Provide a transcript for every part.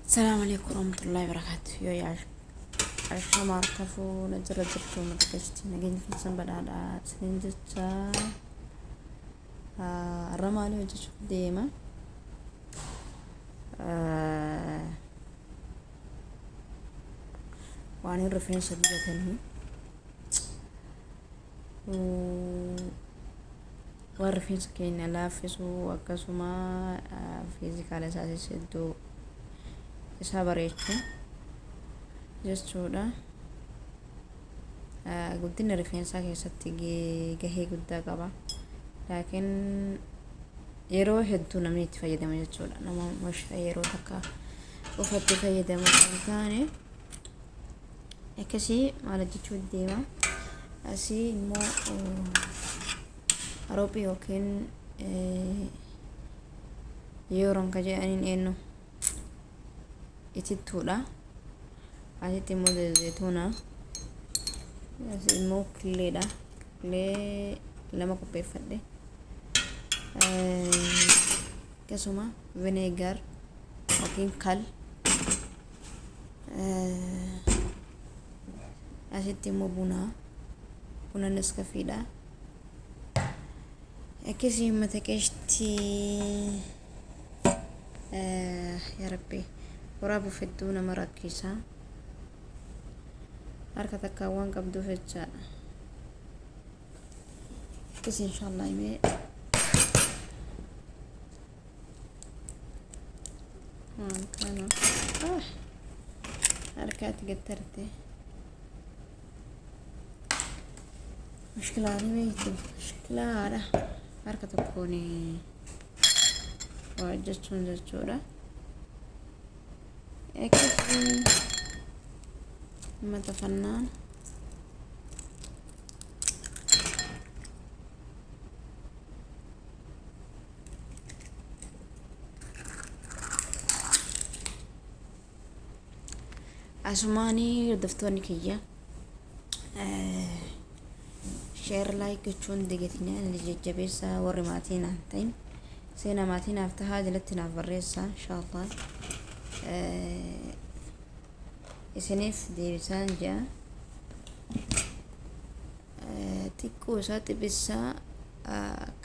السلام عليكم ورحمة الله وبركاته. يا عشان ما عرفوا نجرب جبتوا متكشتي نجين في سنبل على سنين جتا الرمالي وجش ديما وعني الرفين صديقة تلهي والرفين سكين لافس وكسما فيزيك على أساس يسدو isabareechu jechuudha. Guddina rifeensaa keessatti gahee guddaa qaba. Laakiin yeroo hedduu namni itti fayyadama jechuudha. Nama meeshaa yeroo takka ufatti fayyadamu kan taane akkasii maal jechuu deema. Asii immoo Aroobii yookiin yeroon ka jedhaniin eenyu itittuudha. Asitti immoo zayituuna, asi immoo killeedha. Killee lama qopheeffadhe. Akkasuma vinegar yookiin kal. Asitti immoo buna Neskafiidha. Akkasii mata qeeshti yaa Rabbi waraabu fedduu nama rakkisa. Harka takka waan qabdu fechaadha. Akkasii inshallah imee kana harkaatti gattarte mushkilaani beektu mushkilaadha. Harka tokkoon waa jechuun jechuudha. Akkasii mata fannaan asumaanii hordoftoonni kiyya share like gochuun digatinaan jajjabeessaa warri maatii naan ta'in seenaa maatii naaf tahaa jalatti naaf barreessaa inshallah. Isiniif deebisaan jaa xiqqoo isaa xibbisaa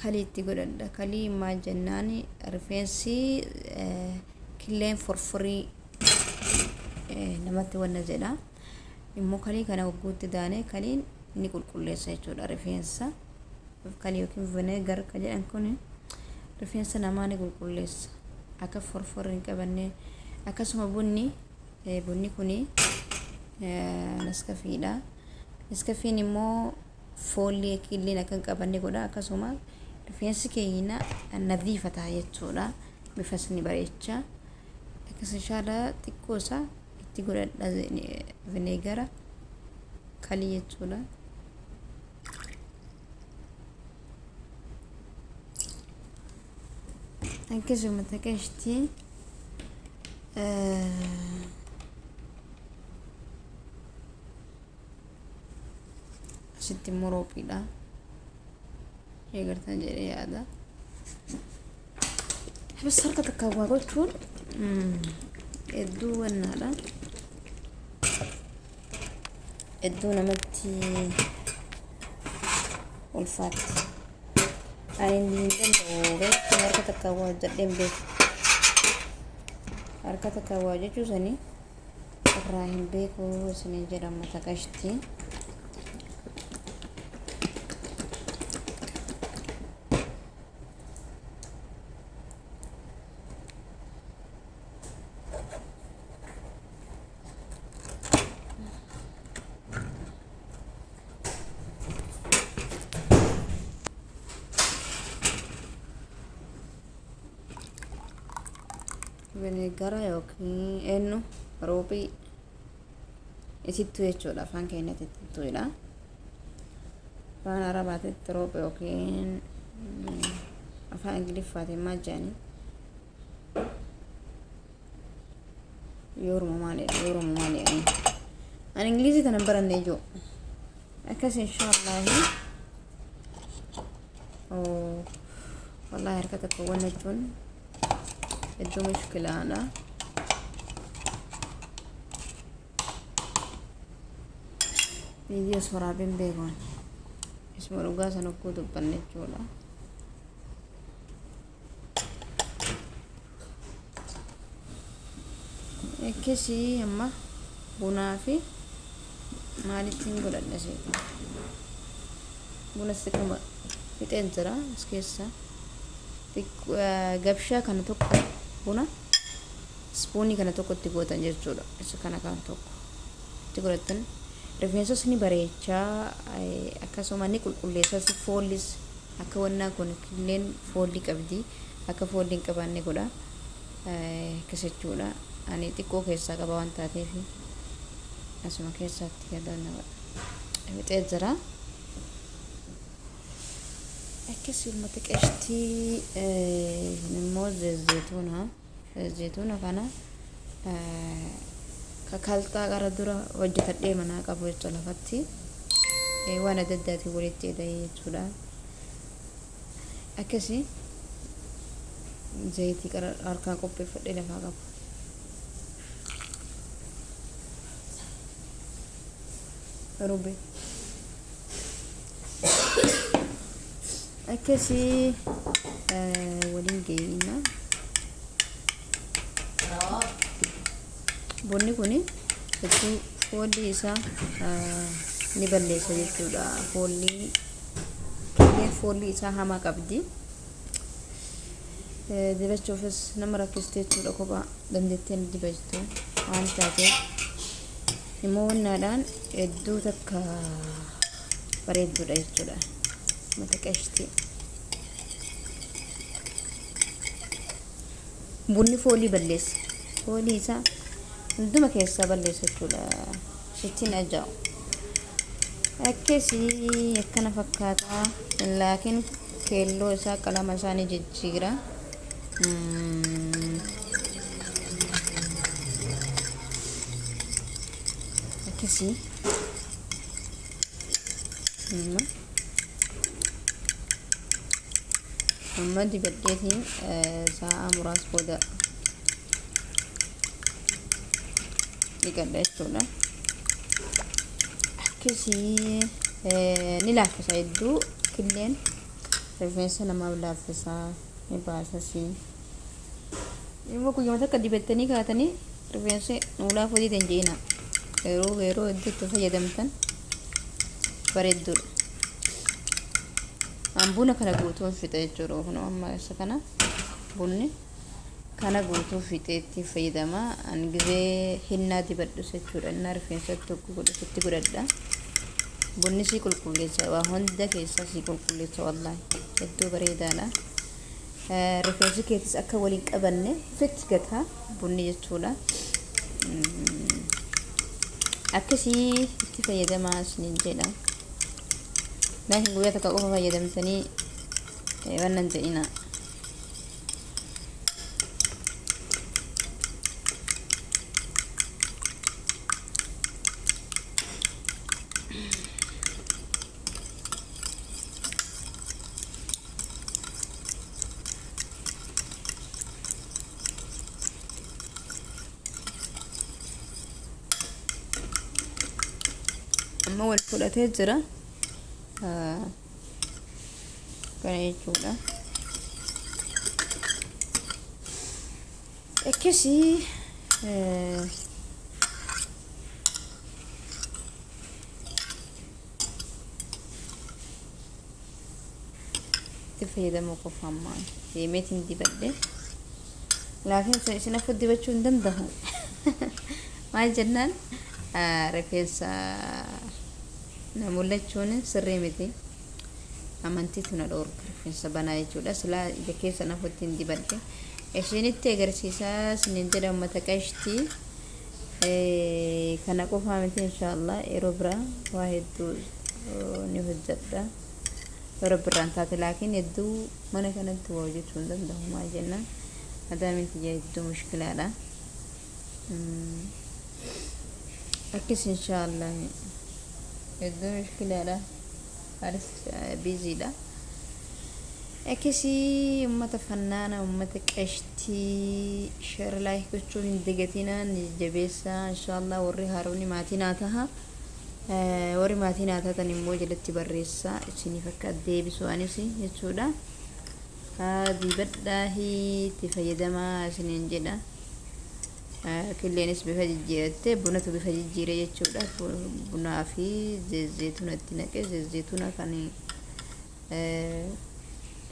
kaliitti godhadha. Kalii maal jennaani rifeensi killeen forforii namatti wanna jedha. Immoo kalii kana wagguutti daanee kaliin ni qulqulleessa jechuudha rifeensa. Kalii yookiin vinegar ka jedhan kun rifeensa namaa ni qulqulleessa akka forforii hin qabanne. Akkasuma bunni kuni Neskafiidha. Neskafiin immoo foolii killeen akka hin qabanne godha. Akkasuma rifeensi keenya nadiifa ta'a jechuudha. Bifas ni bareecha. Akkas inshallah xiqqoo isaa itti godhadha vinegara kalii jechuudha. Akkasuma taqashtii asitti immoo roopiidha. Eegartan jedhee yaada. Bas harka takka waa gochuun hedduu wannaadha. Hedduu namatti ulfaatti. Ani hin danda'u beektu harka takka waa jedheen beeku. Harka takka waa jechuu sanii irraa hin beeku isiniin jedhama taqashtii. Vinegara yookiin eenyu roobii isittuu jechuudha. Afaan keenyatti ittuudha. Afaan arabaatitti roobii yookiin afaan ingiliffaatiin maal jedhani yoruma maali ani ingilizii tanan baranne ijoo akkas inshallah أو والله حركتك ونجون بدو مشكلة أنا فيديو صورة بين بيغون اسمه رقاصة نكودو بنجولا كيسي أما بنا في مالي تنقل النسي بنا استكما يتنزرا اسكيسا قبشا كان توكو بنا سبوني كان توكو تقوتن جرجولا إسا كان توكو تقولتن rifeensa ni bareecha akkasuma ni qulqulleessa foollis akka wannaa kun killeen foolli qabdi akka foolli hin qabaanne godha kasachuudha ani xiqqoo keessaa qaba waan taateef asuma keessaatti yaadannaa mixee jira akkasii ilmata qashtii immoo zeytuuna kana kakaltaa gara dura hojjetadhee manaa qabu jechuudha lafatti waan adda addaatiin walitti hidhee jechuudha akkasii zayitii qara harkaan qopheeffadhee lafaa qabu rube akkasii waliin geeyina bunni kuni hedduu foolli isaa ni balleessa jechuudha foolli isaa hamaa qabdi dibachuufis nama rakkistee jechuudha kophaa dandeetteen dibachtu waan taateef immoo wannaadhaan hedduu takka bareedduudha jechuudha mata qashtii bunni foolii balleessa foolii isaa hunduma keessaa balleessa jechuudha sittiin ajaa'u akkasii akkana fakkaata laakiin keelloo isaa qalama isaanii jijjiira akkasii amma dibadheetiin sa'a muraas booda digadha jechuudha akkasii ni laaffisa hedduu killeen rifeensa namaaf laaffisaa ni baasasii immoo guyyama takka dibattanii kaatanii rifeensa nuulaaf hojii danje'ina yeroo hedduutti fayyadamtan bareedduudha an buna kana guutuun fixa jechuudha kunoo amma isa kana bunni kana guutuu fixeetti fayyadama an gizee hinnaa dibadhu jechuudha innaa rifeensa tokko godhatutti godhadha bunni sii qulqulleessa waa hunda keessa sii qulqulleessa wallaahi hedduu bareedaadha rifeensi keetis akka waliin qabanne fetti gataa bunni jechuudha akkasii itti fayyadamaa isiniin jedha laakiin guyyaa takka qofa fayyadamtanii wannan ta'ina amma wal fudhatee jira kana jechuudha akkasii itti fayyadamuu qofa ammaan deemeetiin dibadhe laakiin isin afur dibachuu hin danda'u maal jennaan rifeensa namullachuun sirrii miti amantii tuna dhoorga rifeensa banaa jechuudha silaa ija keessa nafuttiin dibadhe ishinitti agarsiisaa isiniin jedha ummata qashtii kana qofaa miti inshaallah yeroo biraa waa hedduu ni hojjedha yeroo biraan taate laakiin hedduu mana kanatti waa hojjechuu hin danda'u maal jennaan adaaminti jee hedduu mushkilaadha akkis inshaallah hedduu mushkilaadha haris biziidha أكسي أمة فنانة أمة قشتي شر لايك كتشو هندقتنا نجبسا إن شاء الله وري هاروني ماتيناتها وري ماتيناتها تنمو جلت بريسا إسيني فكات ديبسو أنيسي يتشودا هذه بداه تفيدما سنين جدا كلينس بفجيرة بنات بفجيرة يتشودا بنا في زيتونة تنكة زيتونة كاني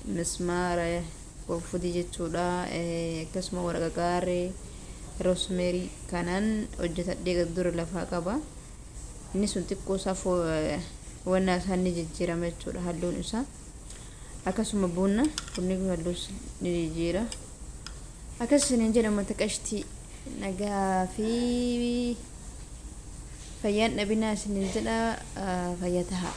مسمار وفودي جتشودا كسمة ورقة كاري روسميري كانان وجدت ديك الدور لفها كبا نسون تكو صافو والناس هني جتشيرا متشودا هاللون إسا أكسم بونا كنيكو هاللوس نجيرا أكسم نجيرا متكشتي نجا في فيان نبينا سننزلا فياتها